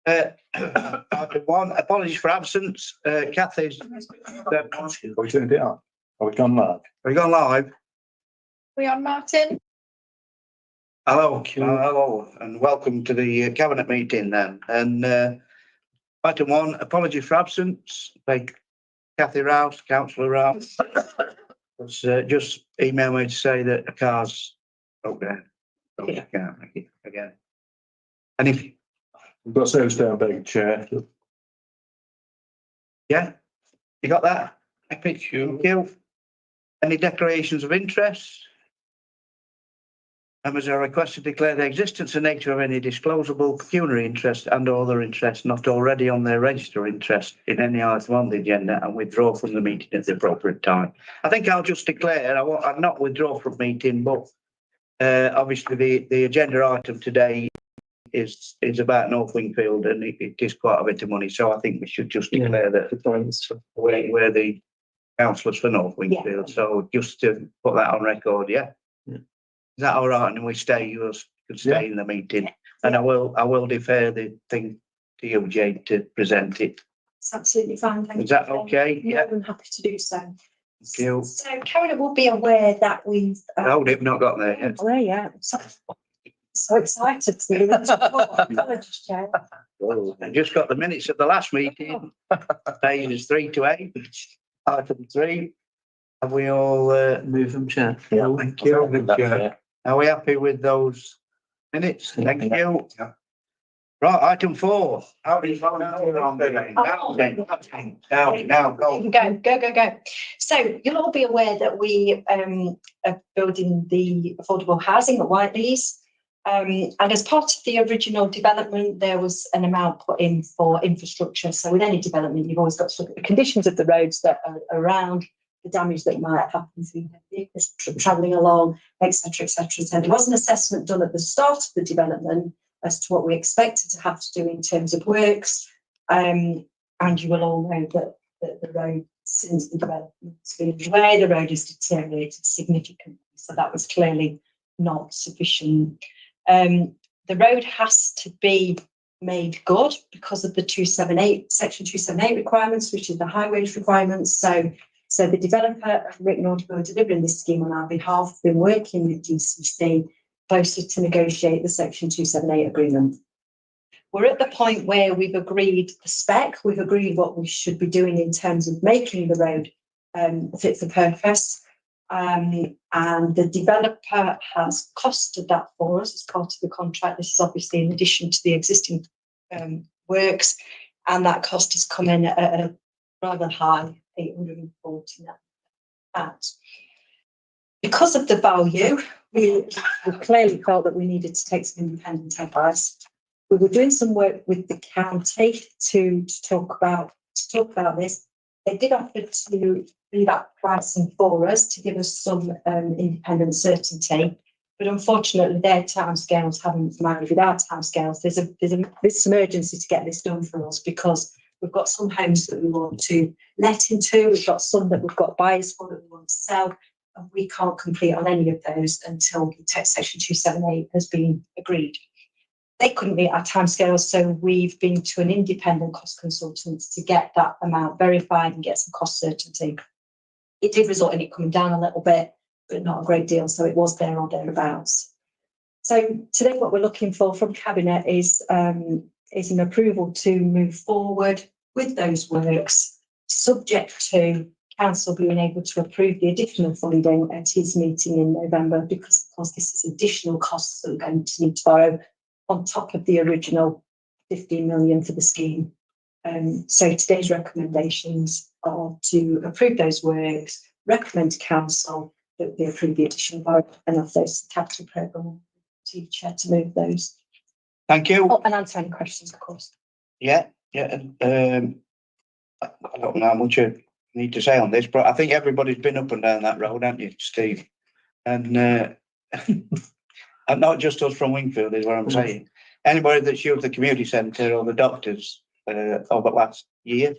Item 1, apologies for absence. Kathy's. Have we turned it up? Have we gone live? Have we gone live? We on, Martin? Hello, hello, and welcome to the cabinet meeting then. And item 1, apologies for absence. Like Kathy Rouse, Councillor Rouse, was just emailed me to say that the car's broke down. So I can't make it again. And if We've got service down big chair. yeah, you got that? Thank you. Any declarations of interest? Members are requested to declare the existence and nature of any disclosable pecuniary interest and other interest not already on their register interest in any item on the agenda and withdraw from the meeting at the appropriate time. I think I'll just declare, I'll not withdraw from meeting, but obviously the agenda item today is about North Wingfield and it is quite a bit of money. So I think we should just declare that we're the councillors for North Wingfield. Yeah. So just to put that on record, yeah. Is that all right? And we you can stay in the meeting. Yeah. And I will defer the thing to you, Jade, to present it. It's absolutely fine. Thank you. Is that okay? Yeah, I'm happy to do so. Thank you. So Karen will be aware that we've hold it, not got there yet. Oh yeah. So excited to see that. I just got the minutes of the last meeting. Pages 3 to 8. Item 3. Have we all move them, Chair? Yeah, thank you. Are we happy with those minutes? Thank you. Yeah. Right, item 4. Now go. Go. So you'll all be aware that we are building the affordable housing at Whiteleys. And as part of the original development, there was an amount put in for infrastructure. So with any development, you've always got to look at the conditions of the roads that are around, the damage that might happen through vehicles travelling along, etc., etc. So there was an assessment done at the start of the development as to what we expected to have to do in terms of works. And you will all know that the road, since the development's been underway, the road has deteriorated significantly. So that was clearly not sufficient. The road has to be made good because of the section 278 requirements, which is the highways requirements. So the developer, Rick Norton, who are delivering this scheme on our behalf, have been working with DCC closely to negotiate the section 278 agreement. We're at the point where we've agreed the spec, we've agreed what we should be doing in terms of making the road fit for purpose. And the developer has costed that for us as part of the contract. This is obviously in addition to the existing works, and that cost has come in at a rather high 840 now. Because of the value, we clearly felt that we needed to take some independent advice. We were doing some work with the county to talk about this. They did offer to do that pricing for us to give us some independent certainty, but unfortunately their timescales haven't married with our timescales. There's some urgency to get this done for us because we've got some homes that we want to let into, we've got some that we've got buyers for that we want to sell, and we can't complete on any of those until section 278 has been agreed. They couldn't meet our timescales, so we've been to an independent cost consultant to get that amount verified and get some cost certainty. It did result in it coming down a little bit, but not a great deal, so it was there or thereabouts. So today what we're looking for from Cabinet is an approval to move forward with those works, subject to Council being able to approve the additional funding at his meeting in November, because of course this is additional costs that we're going to need to borrow on top of the original 15 million for the scheme. So today's recommendations are to approve those works, recommend to Council that they approve the additional borrow, and of those capital programme to Chair to move those. Thank you. Oh, and answer any questions, of course. Yeah. I don't know how much you need to say on this, but I think everybody's been up and down that road, haven't you, Steve? And and not just us from Wingfield is what I'm saying. Anybody that's used the community centre or the doctors over the last year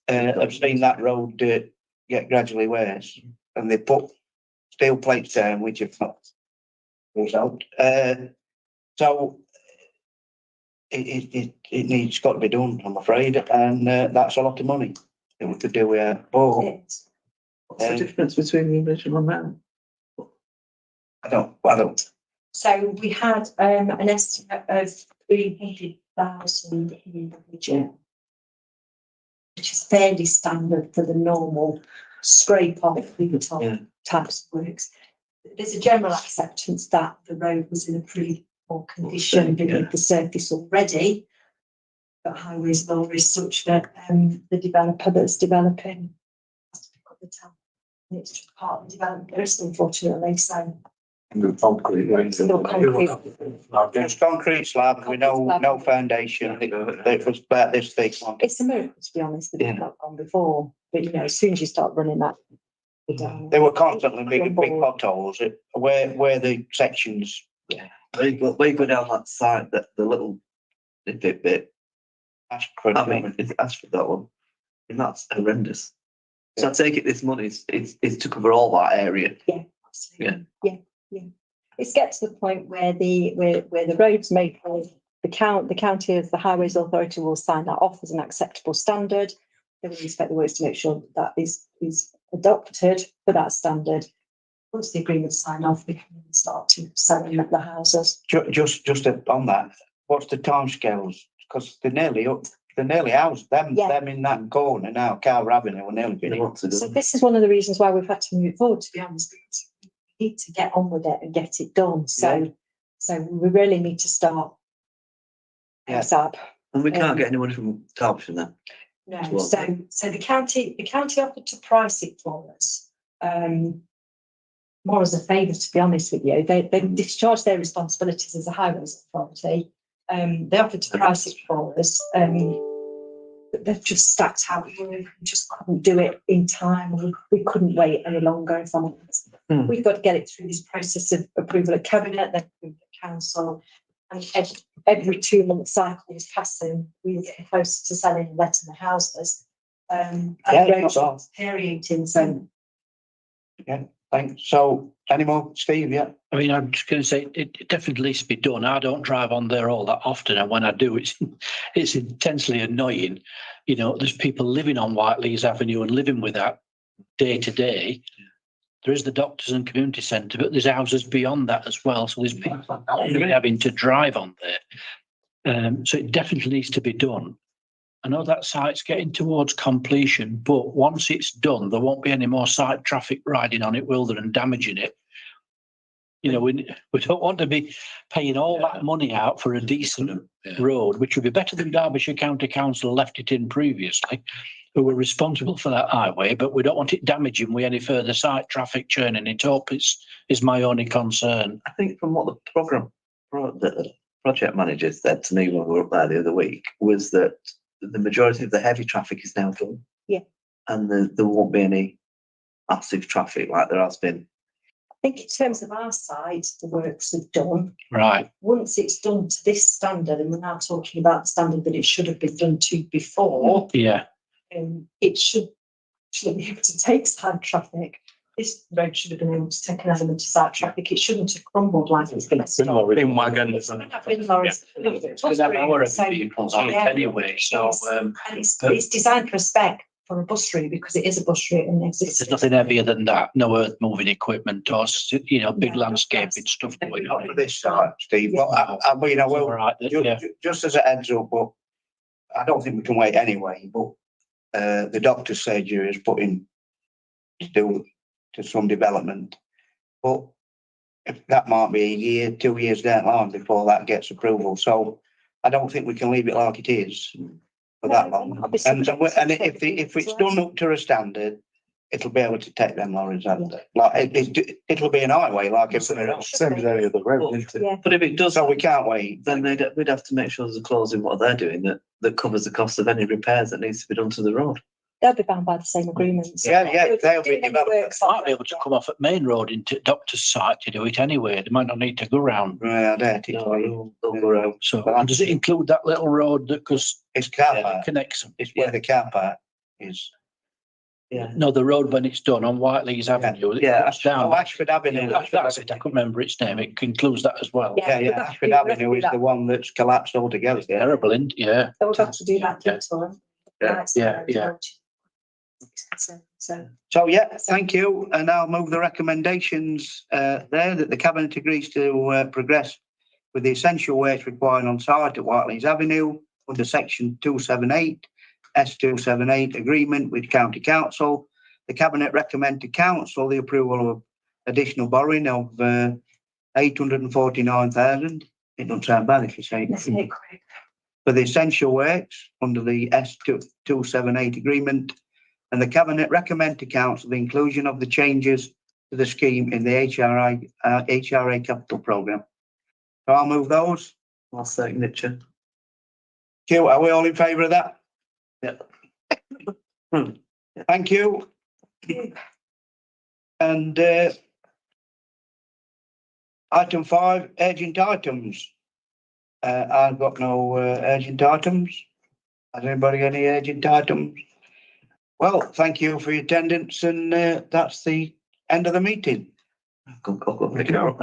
have seen that road get gradually worse, and they put steel plates down, which have not resolved. So it needs, got to be done, I'm afraid, and that's a lot of money that we could do with, oh, It's- What's the difference between the original amount? I don't, So we had an estimate of 300,000 in the budget, which is fairly standard for the normal scrape off the top Yeah. types of works. There's a general acceptance that the road was in a pretty poor condition beneath the surface already. But highways law is such that the developer that's developing has to pick up the tab. And it's just part of the development list, unfortunately, so The concrete, right? still concrete. it's concrete slab with no foundation, it was about this thick one. It's a miracle, to be honest, that it's not gone before, but you know, as soon as you start running that. There were constantly big potholes, where the sections, We go down that side, that the little bit. that's I mean, it's asked for that one, and that's horrendous. So I take it this money is to cover all that area. Absolutely. Yeah. It's get to the point where the roads made for the county as the highways authority will sign that off as an acceptable standard. They will inspect the works to make sure that is adopted for that standard. Once the agreement's signed off, we can start to selling the houses. just on that, what's the timescales? Because they're nearly housed, them in that corner now, Carver Avenue, were nearly They finished. want to So do. this is one of the reasons why we've had to move forward, to be honest, because we need to get on with it and get it done. So we really need to start. Yeah. ASAP. And we can't get anyone from Derbyshire then. No, As well. so the county offered to price it for us. More as a favour, to be honest with you. They discharged their responsibilities as a highways authority. They offered to price it for us. But they've just stacked out. We just couldn't do it in time. We couldn't wait any longer. If I'm honest. We've got to get it through this process of approval at cabinet, then approval at council, and every 2 month cycle is passing. We're getting closer to selling and letting the houses. And roads are deteriorating. So Thanks. So, any more, Steve? Yeah. I mean, I'm just going to say it definitely needs to be done. I don't drive on there all that often, and when I do, it's intensely annoying. You know, there's people living on Whiteley's Avenue and living with that day to day. There is the doctors and community centre, but there's houses beyond that as well. So there's people having to drive on there. So it definitely needs to be done. I know that site's getting towards completion, but once it's done, there won't be any more site traffic riding on it, will there, and damaging it. You know, we don't want to be paying all that money out for a decent road, which would be better than Derbyshire County Council left it in previously, who were responsible for that highway, but we don't want it damaging with any further site traffic churning it up. Is my only concern. I think from what the project manager said to me when we were up there the other week was that the majority of the heavy traffic is now done. Yeah. And there won't be any massive traffic like there has been. I think in terms of our side, the works are done. Right. Once it's done to this standard, and we're now talking about the standard that it should have been done to before, Yeah. it should be able to take side traffic. This road should have been able to take an element of side traffic. It shouldn't have crumbled like it's been. In wagons. Because that hour of vehicles on it anyway, so And it's designed for a spec for a bus route because it is a bus route and exists. there's nothing heavier than that. No earth moving equipment or big No, landscaping stuff going Not on. for this site, Steve. But I mean, I will. All right, yeah. Just as a heads up, but I don't think we can wait anyway, but the doctor's surgery is putting still to some development. But if that might be a year, 2 years down the line before that gets approval. So I don't think we can leave it like it is for that long. Obviously, And if it's done up to a standard, it'll be able to take them lorries out there. Like it'll be an highway like everywhere else. Same as any other road, isn't it? Yeah. But if it does, So we can't wait. then we'd have to make sure there's a clause in what they're doing that covers the cost of any repairs that needs to be done to the road. They'll be bound by the same agreements. Yeah, they'll be Doing any developed. works on Might be able to come off at Main Road into Doctor's site to do it anyway. They might not need to go round. Right, I doubt it. No, they'll go around. So and does it include that little road that It's car connects park. connects them? It's where the car park is. Yeah. No, the road when it's done on Whiteleys Avenue. it Yeah, cuts down. Ashford Avenue. That's it. I couldn't remember its name. It includes that as well. Yeah, yeah, Ashford Avenue is the one that's collapsed altogether. Terrible, isn't it? Yeah. So we'll have to do that Yeah. detour. Yeah. Yeah. So, So, yeah, thank you. And I'll move the recommendations there that the Cabinet agrees to progress with the essential works required on site at Whiteleys Avenue under section 278, S278 agreement with County Council. The Cabinet recommend to Council the approval of additional borrowing of 849,000. It doesn't sound bad if you say let's make quick. for the essential works under the S278 agreement. And the Cabinet recommend to Council the inclusion of the changes to the scheme in the HRA capital programme. So I'll move those. I'll second it, Chair. Q, are we all in favour of that? Yeah. Thank you. And item 5, urgent items. I've got no urgent items. Has anybody got any urgent items? Well, thank you for your attendance, and that's the end of the meeting. I've got to go.